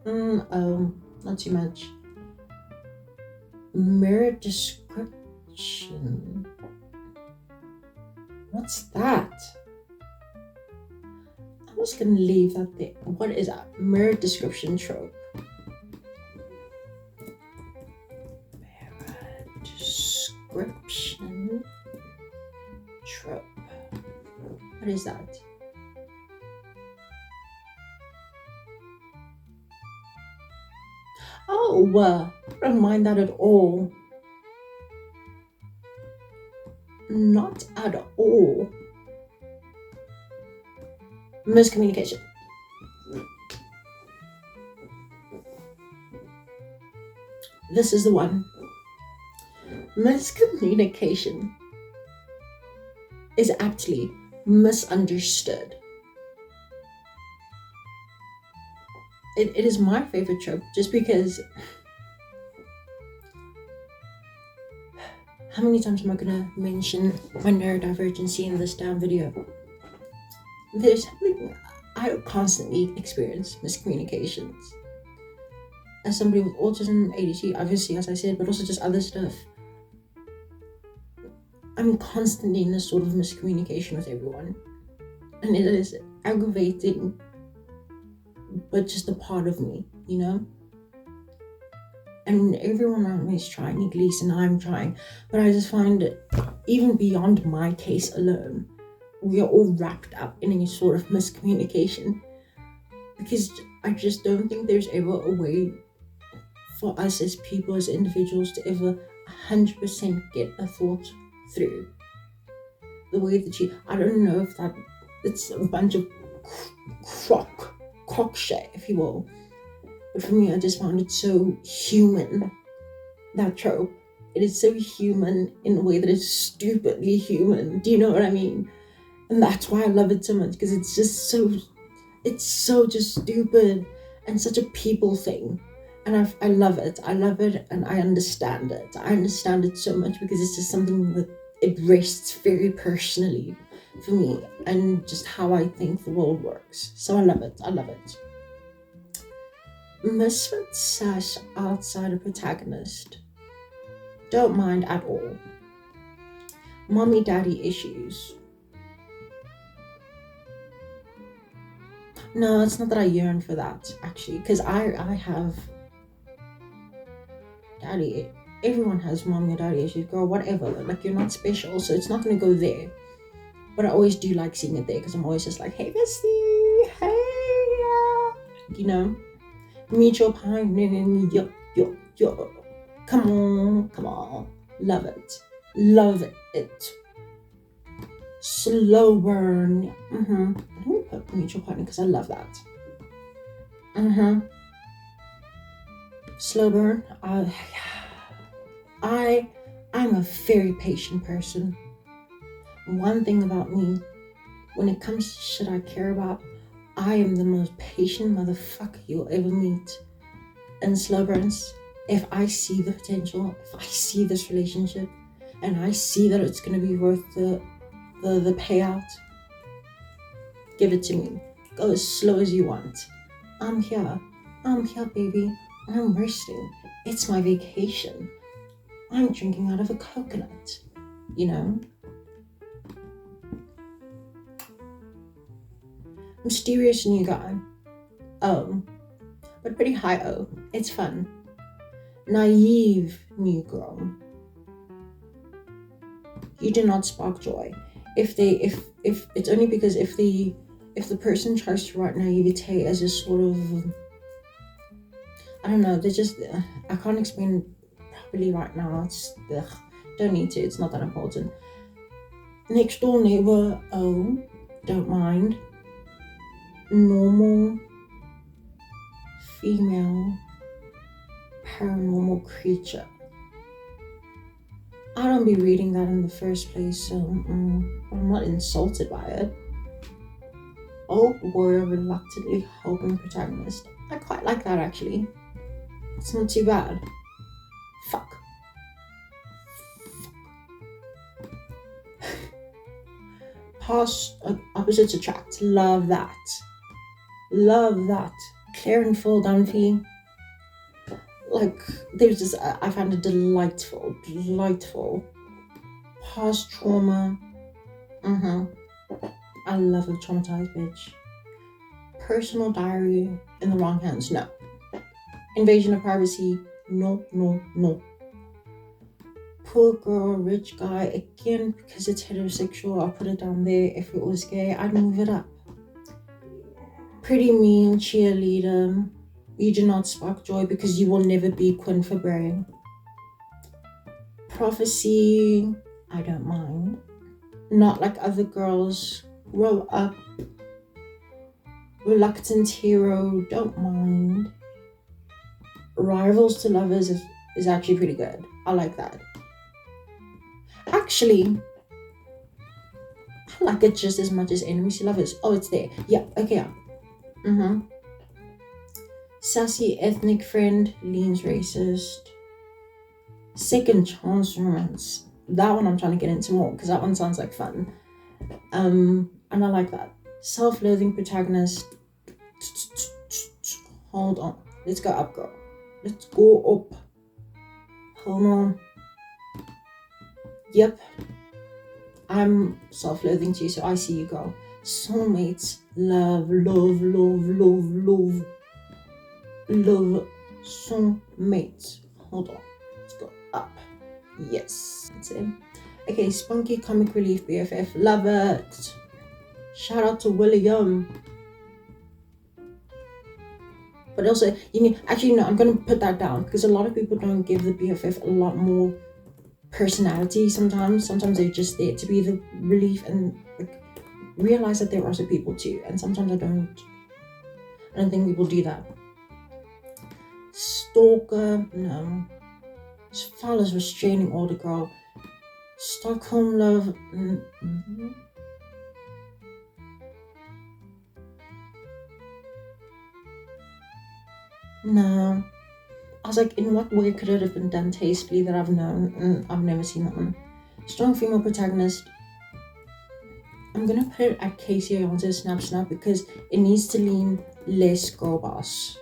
Not too much. Mirror description. What's that? I'm just gonna leave that there. What is that? Mirror description trope. Mirror description trope. What is that? Oh, I don't mind that at all. Not at all. Miscommunication. This is the one. Miscommunication is aptly misunderstood. It is my favorite trope, just because how many times am I gonna mention my neurodivergency in this damn video? There's something I constantly experience miscommunications. As somebody with autism, ADHD, obviously, as I said, but also just other stuff. I'm constantly in this sort of miscommunication with everyone. And it is aggravating, but just a part of me, you know? And everyone around me is trying, at least, and I'm trying. But I just find it, even beyond my case alone, we are all wrapped up in any sort of miscommunication. Because I just don't think there's ever a way for us as people, as individuals, to ever 100% get a thought through. The way that I don't know if that, it's a bunch of crock shit, if you will. But for me, I just found it so human, that trope. It is so human in a way that is stupidly human. Do you know what I mean? And that's why I love it so much, because it's so just stupid and such a people thing. And I love it. I love it, and I understand it. I understand it so much because it's just something that it rests very personally for me and just how I think the world works. So I love it. I love it. Misfit / outsider protagonist. Don't mind at all. Mommy daddy issues. No, it's not that I yearn for that, actually, because I have daddy. Everyone has mommy or daddy issues, girl, whatever. Like, you're not special, so it's not going to go there. But I always do like seeing it there, because I'm always just like, hey, bestie, hey, you know, mutual pine, yo, come on, love it. Slow burn. Let me put mutual partner because I love that. Slow burn. I'm a very patient person. One thing about me, when it comes to shit I care about, I am the most patient motherfucker you'll ever meet. And slow burns, if I see the potential, if I see this relationship, and I see that it's going to be worth the payout, give it to me. Go as slow as you want. I'm here, baby. I'm resting. It's my vacation. I'm drinking out of a coconut, you know? Mysterious new guy. Oh, but pretty high O. It's fun. Naive new girl. You do not spark joy. If it's only because if the person tries to write naivete as a sort of, I don't know, they just, I can't explain it properly right now. It's, don't need to, it's not that important. Next door neighbor, oh, don't mind. Normal female paranormal creature. I don't be reading that in the first place, so I'm not insulted by it. Old warrior reluctantly helping protagonist. I quite like that, actually. It's not too bad. Fuck. Past opposites attract. Love that. Clear and full Dunphy. Like, there's just, I found it delightful. Past trauma. I love a traumatized bitch. Personal diary in the wrong hands. No. Invasion of privacy. No. Poor girl, rich guy. Again, because it's heterosexual, I'll put it down there. If it was gay, I'd move it up. Pretty mean cheerleader. You do not spark joy because you will never be Quinn for Bray. Prophecy. I don't mind. Not like other girls. Grow up. Reluctant hero. Don't mind. Rivals to lovers is actually pretty good. I like that. Actually, I like it just as much as enemies to lovers. Oh, it's there. Yeah, okay, yeah. Sassy ethnic friend, leans racist. Second chance romance. That one I'm trying to get into more because that one sounds like fun. And I like that. Self-loathing protagonist. Hold on. Let's go up, girl. Let's go up. Hold on. Yep. I'm self-loathing too, so I see you, girl. Soulmates. Love. Soulmates. Hold on. Let's go up. Yes. That's it. Okay, spunky comic relief BFF. Love it. Shout out to William. But also, I'm going to put that down because a lot of people don't give the BFF a lot more personality sometimes. Sometimes they're just there to be the relief and like, realize that there are also people too. And sometimes I don't think people do that. Stalker, no. Fellas restraining older girl. Stockholm love. No. I was like, in what way could it have been done tastefully that I've known? I've never seen that one. Strong female protagonist. I'm gonna put it at Casey Ayon's Snap because it needs to lean less girl boss.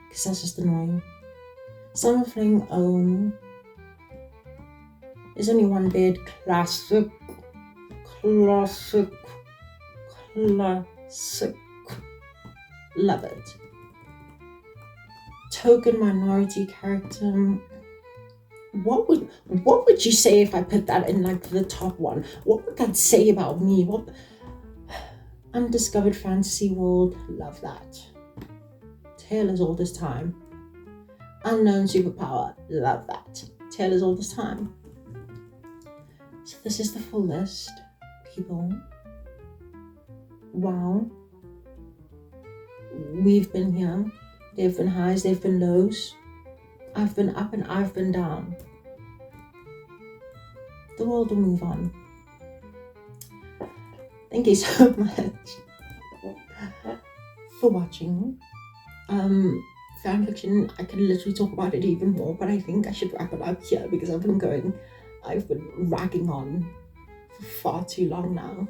Because that's just annoying. Summer Fling, there's only one bed. Classic. Love it. Token minority character. What would you say if I put that in like the top one? What would that say about me? What undiscovered fantasy world? Love that. Tale as old as time. Unknown superpower. Love that. Tale as old as time. So this is the full list, people. Wow. We've been here. They've been highs, they've been lows. I've been up and I've been down. The world will move on. Thank you so much for watching. Fanfiction, I could literally talk about it even more, but I think I should wrap it up here because I've been ragging on for far too long now.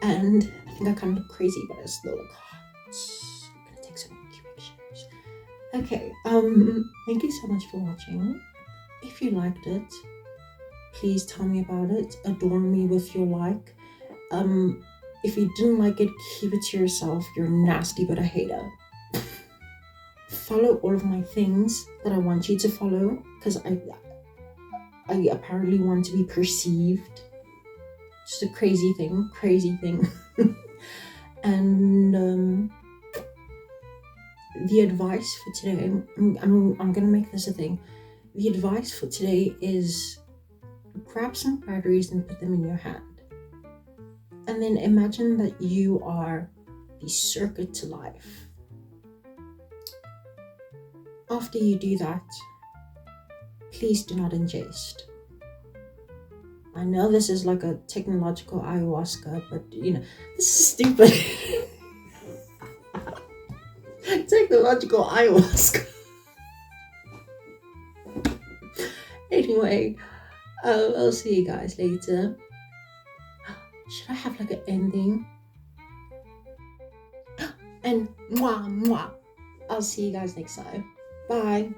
And I think I kind of look crazy, but it's still like, I'm gonna take some pictures. Okay, thank you so much for watching. If you liked it, please tell me about it. Adorn me with your like. If you didn't like it, keep it to yourself. You're nasty but a hater. Follow all of my things that I want you to follow because I apparently want to be perceived. Just a crazy thing. And the advice for today, I'm gonna make this a thing. The advice for today is grab some batteries and put them in your hand. And then imagine that you are the circuit to life. After you do that, please do not ingest. I know this is like a technological ayahuasca, but you know, this is stupid. Technological ayahuasca. Anyway, I'll see you guys later. Should I have like an ending? And mwah. I'll see you guys next time. Bye.